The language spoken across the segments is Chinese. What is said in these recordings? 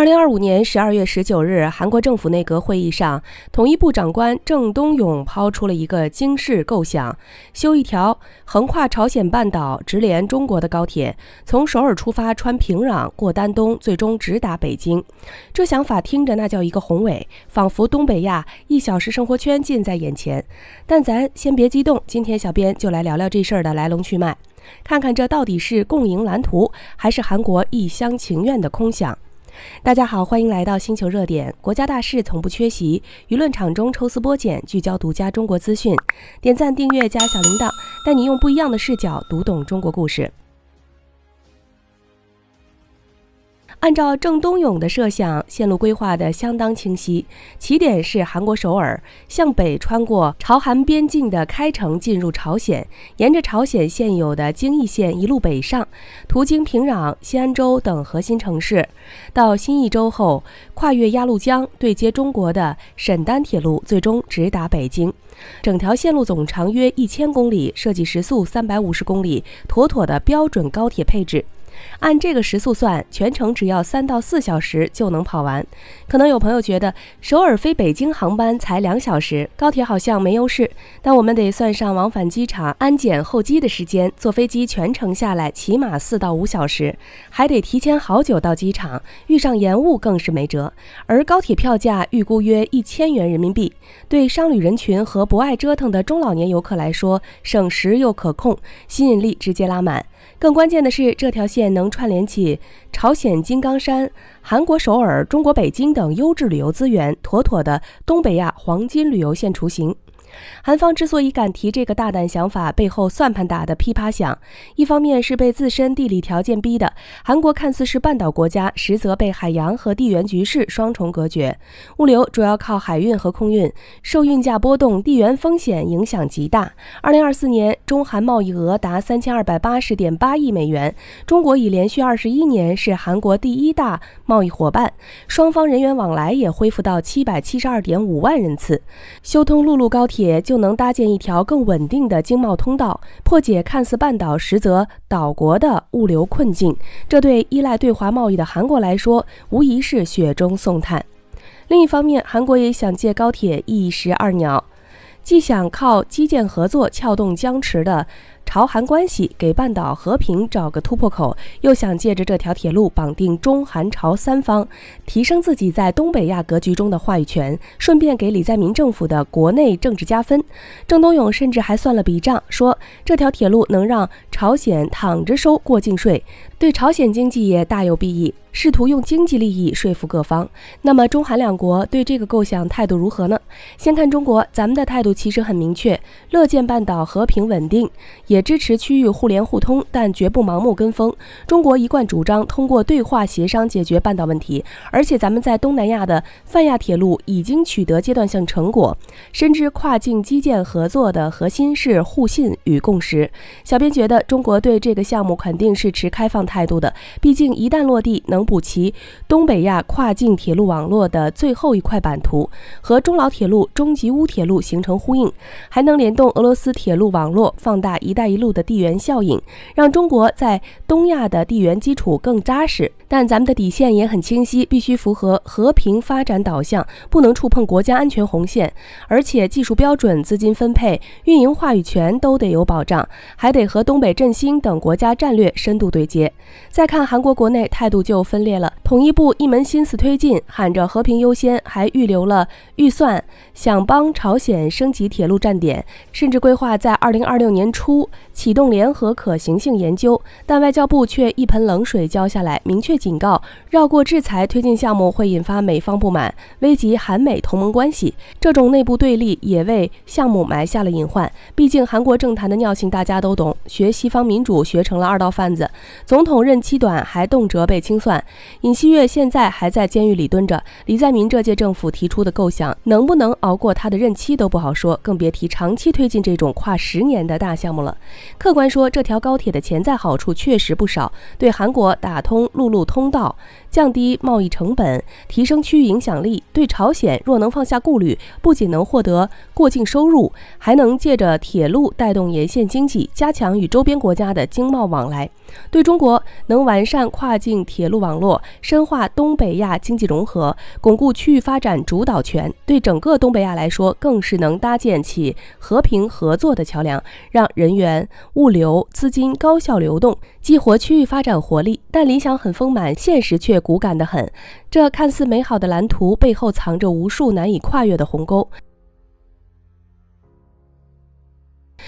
2025年12月19日，韓國政府內閣會議上，統一部長官鄭東永拋出了一個驚世構想，修一條橫跨朝鮮半島、直連中國的高鐵，從首爾出發穿平壤過丹東，最終直達北京。這想法聽着那叫一個宏偉，仿佛東北亞1小時生活圈近在眼前。但咱先別激動，今天小編就來聊聊這事兒的來龍去脈，看看這到底是共贏藍圖，還是韓國一廂情願的空想。大家好，歡迎來到星球熱點，國家大事從不缺席，輿論場中抽絲剝繭，聚焦獨家中國資訊。點讚訂閱加小鈴鐺，帶你用不一樣的視角讀懂中國故事。按照鄭東永的設想，線路規劃得相當清晰。起點是韓國首爾，向北穿過朝韓邊境的開城進入朝鮮，沿着朝鮮現有的京義線一路北上，途經平壤、西安州等核心城市，到新義州後，跨越鴨綠江，對接中國的沈丹鐵路，最終直達北京。整條線路總長約1000公里，設計時速350公里，妥妥的標準高鐵配置。按這個時速算，全程只要3到4小時就能跑完。可能有朋友覺得首爾飛北京航班才2小時，高鐵好像沒優勢，但我們得算上往返機場安檢候機的時間，坐飛機全程下來起碼4到5小時，還得提前好久到機場，遇上延誤更是沒轍。而高鐵票價預估約1000元人民幣，對商旅人群和不愛折騰的中老年遊客來說，省時又可控，吸引力直接拉滿。更關鍵的是，這條線能串聯起朝鮮金剛山、韓國首爾、中國北京等優質旅遊資源，妥妥的東北亞黃金旅遊線雛形。韓方之所以敢提這個大膽想法，背後算盤打得噼啪響。一方面是被自身地理條件逼的，韓國看似是半島國家，實則被海洋和地緣局勢雙重隔絕，物流主要靠海運和空運，受運價波動、地緣風險影響極大。2024年中韓貿易額達3280.8億美元，中國已連續21年是韓國第1大貿易夥伴，雙方人員往來也恢復到772.5萬人次。修通陸路高鐵就能搭建一條更穩定的經貿通道，破解看似半島實則島國的物流困境。這對依賴對華貿易的韓國來說，無疑是雪中送炭。另一方面，韓國也想借高鐵一石二鳥，既想靠基建合作撬動僵持的朝韓關係，給半島和平找個突破口，又想借着這條鐵路綁定中韓朝三方，提升自己在東北亞格局中的話語權，順便給李在明政府的國內政治加分。鄭東永甚至還算了筆賬，說這條鐵路能讓朝鮮躺着收過境稅，對朝鮮經濟也大有裨益，試圖用經濟利益說服各方。那麼中韓兩國對這個構想態度如何呢？先看中國，咱們的態度其實很明確，樂見半島和平穩定，也支持區域互聯互通，但絕不盲目跟風。中國一貫主張通過對話協商解決半島問題，而且咱們在東南亞的泛亞鐵路已經取得階段性成果，深知跨境基建合作的核心是互信與共識。小編覺得中國對這個項目肯定是持開放態度的，畢竟一旦落地，能補齊東北亞跨境鐵路網絡的最後一塊版圖，和中老鐵路、中吉烏鐵路形成呼應，還能聯動俄羅斯鐵路網絡，放大一帶一路的地緣效應，讓中國在東亞的地緣基礎更扎實。但咱們的底線也很清晰，必須符合和平發展導向，不能觸碰國家安全紅線，而且技術標準、資金分配、運營話語權都得有保障，還得和東北振興等國家戰略深度對接。再看韓國國內態度就分裂了，統一部一門心思推進，喊着和平優先，還預留了預算，想幫朝鮮升級鐵路站點，甚至規劃在2026年初啟動聯合可行性研究。但外交部卻一盆冷水澆下來，明確警告，繞過制裁推進項目會引發美方不滿，危及韓美同盟關係。這種內部對立也為項目埋下了隱患。畢竟韓國政壇的尿性大家都懂，學西方民主學成了二道販子，總統任期短還動輒被清算。尹錫悅現在還在監獄裡蹲着，李在明這屆政府提出的構想能不能熬過他的任期都不好說，更別提長期推進這種跨10年的大項目了。客觀說，這條高鐵的潛在好處確實不少，對韓國打通陸路通道，降低貿易成本，提升區域影響力。對朝鮮若能放下顧慮，不僅能獲得過境收入，還能借着鐵路帶動沿線經濟，加強與周邊國家的經貿往來。對中國能完善跨境鐵路網絡，深化東北亞經濟融合，鞏固區域發展主導權。對整個東北亞來說，更是能搭建起和平合作的橋梁，讓人員、物流、資金高效流動，激活區域發展活力。但理想很豐滿，現實卻骨感得很。這看似美好的藍圖背後藏着無數難以跨越的鴻溝。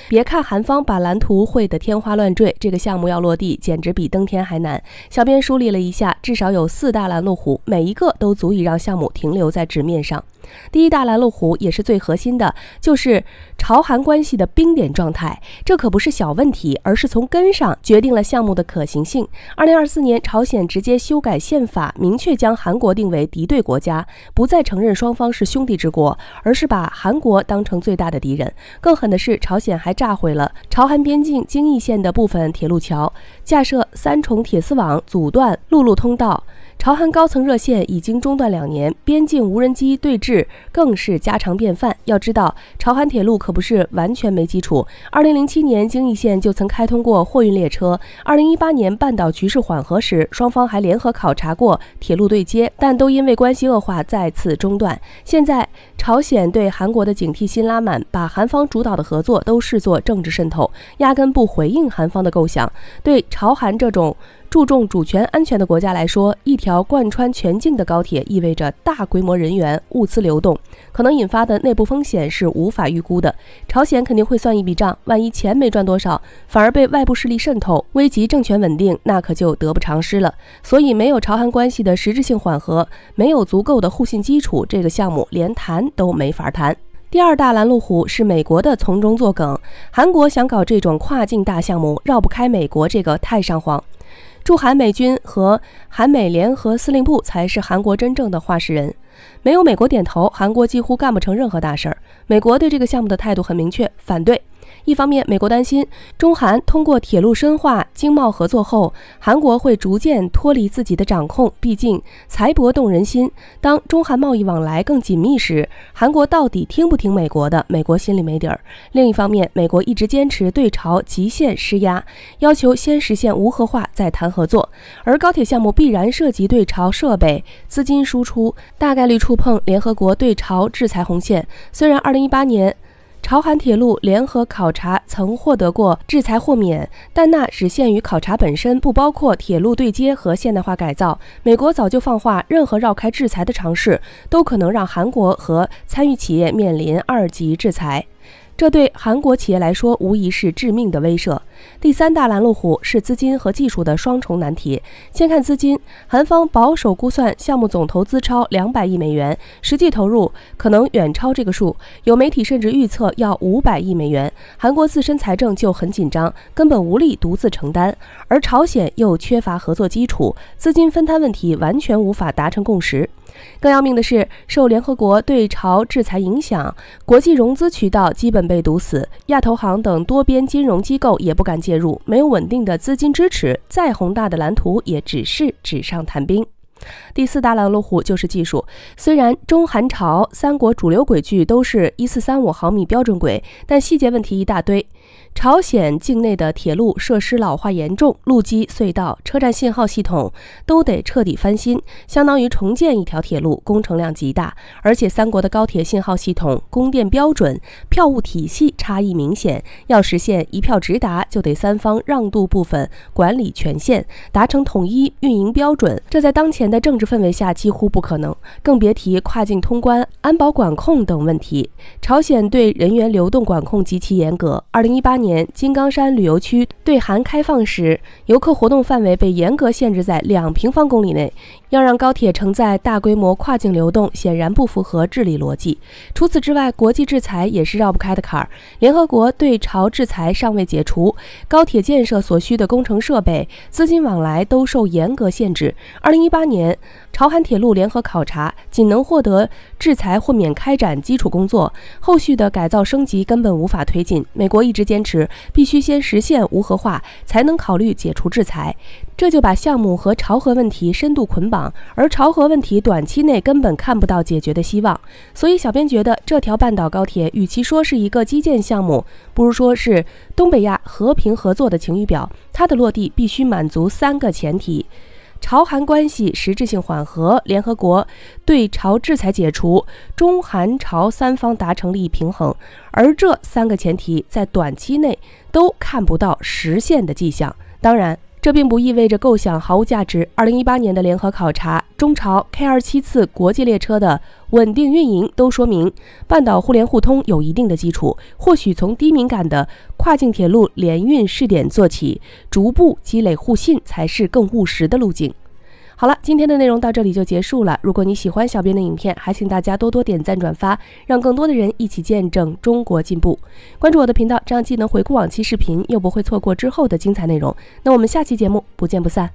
別看韓方把藍圖繪得天花亂墜，這個項目要落地簡直比登天還難。小編梳理了一下，至少有4大攔路虎，每一個都足以讓項目停留在紙面上。第一大攔路虎也是最核心的，就是朝韓關係的冰點狀態。這可不是小問題，而是從根上決定了項目的可行性。2024年，朝鮮直接修改憲法，明確將韓國定為敵對國家，不再承認雙方是兄弟之國，而是把韓國當成最大的敵人。更狠的是，朝鮮還炸毀了朝韓邊境京義線的部分鐵路橋，架設3重鐵絲網阻斷陸路通道。朝韓高層熱線已經中斷2年，邊境無人機對峙更是家常便飯。要知道，朝韓鐵路可不是完全沒基礎。2007年京義線就曾開通過貨運列車，2018年半島局勢緩和時，雙方還聯合考察過鐵路對接，但都因為關係惡化再次中斷。現在，朝鮮對韓國的警惕心拉滿，把韓方主導的合作都視作政治滲透，壓根不回應韓方的構想。對朝韓這種注重主權安全的國家來說，一條貫穿全境的高鐵意味着大規模人員、物資流動，可能引發的內部風險是無法預估的。朝鮮肯定會算一筆賬，萬一錢沒賺多少，反而被外部勢力滲透，危及政權穩定，那可就得不償失了。所以，沒有朝韓關係的實質性緩和，沒有足夠的互信基礎，這個項目連談都沒法談。第二大攔路虎是美國的從中作梗，韓國想搞這種跨境大項目，繞不開美國這個太上皇。駐韓美軍和韓美聯合司令部才是韓國真正的話事人，沒有美國點頭，韓國幾乎幹不成任何大事兒。美國對這個項目的態度很明確，反對。一方面，美國擔心中韓通過鐵路深化經貿合作後，韓國會逐漸脫離自己的掌控，畢竟財帛動人心。當中韓貿易往來更緊密時，韓國到底聽不聽美國的？美國心裡沒底兒。另一方面，美國一直堅持對朝極限施壓，要求先實現無核化再談合作。而高鐵項目必然涉及對朝設備、資金輸出，大概率觸碰聯合國對朝制裁紅線。雖然2018年朝韓鐵路聯合考察曾獲得過制裁豁免，但那只限於考察本身，不包括鐵路對接和現代化改造。美國早就放話，任何繞開制裁的嘗試都可能讓韓國和參與企業面臨2級制裁。這對韓國企業來說無疑是致命的威懾。第三大攔路虎是資金和技術的雙重難題。先看資金，韓方保守估算項目總投資超200億美元，實際投入可能遠超這個數，有媒體甚至預測要500億美元。韓國自身財政就很緊張，根本無力獨自承擔，而朝鮮又缺乏合作基礎，資金分攤問題完全無法達成共識。更要命的是，受聯合國對朝制裁影響，國際融資渠道基本被堵死，亞投行等多邊金融機構也不敢介入，沒有穩定的資金支持，再宏大的藍圖也只是紙上談兵。第四大攔路虎就是技術。雖然中韓朝三國主流軌距都是1435毫米標準軌，但細節問題一大堆。朝鮮境內的鐵路設施老化嚴重，路基、隧道、車站信號系統都得徹底翻新，相當於重建一條鐵路，工程量極大。而且三國的高鐵信號系統、供電標準、票務體系差異明顯，要實現一票直達，就得三方讓渡部分管理權限，達成統一運營標準。這在當前的政治氛圍下幾乎不可能，更別提跨境通關、安保管控等問題。朝鮮對人員流動管控極其嚴格。2018年金剛山旅遊區對韓開放時，遊客活動範圍被嚴格限制在2平方公里內。要讓高鐵承載大規模跨境流動，顯然不符合治理邏輯。除此之外，國際制裁也是繞不開的坎兒。聯合國對朝制裁尚未解除，高鐵建設所需的工程設備、資金往來都受嚴格限制。2018年年，朝韓鐵路聯合考察僅能獲得制裁豁免開展基礎工作，後續的改造升級根本無法推進。美國一直堅持必須先實現無核化，才能考慮解除制裁，這就把項目和朝核問題深度捆綁，而朝核問題短期內根本看不到解決的希望。所以小編覺得這條半島高鐵與其說是一個基建項目，不如說是東北亞和平合作的晴雨表。它的落地必須滿足3個前提：朝韓關係實質性緩和，聯合國對朝制裁解除，中韓朝3方達成利益平衡。而這3個前提在短期內都看不到實現的跡象。當然，這並不意味着構想毫無價值。2018年的聯合考察，中朝 K27次國際列車的穩定運營都說明，半島互聯互通有一定的基礎。或許從低敏感的跨境鐵路聯運試點做起，逐步積累互信才是更務實的路徑。好了，今天的內容到這裡就結束了。如果你喜歡小編的影片，還請大家多多點讚轉發，讓更多的人一起見證中國進步。關注我的頻道，這樣既能回顧往期視頻，又不會錯過之後的精彩內容。那我們下期節目不見不散。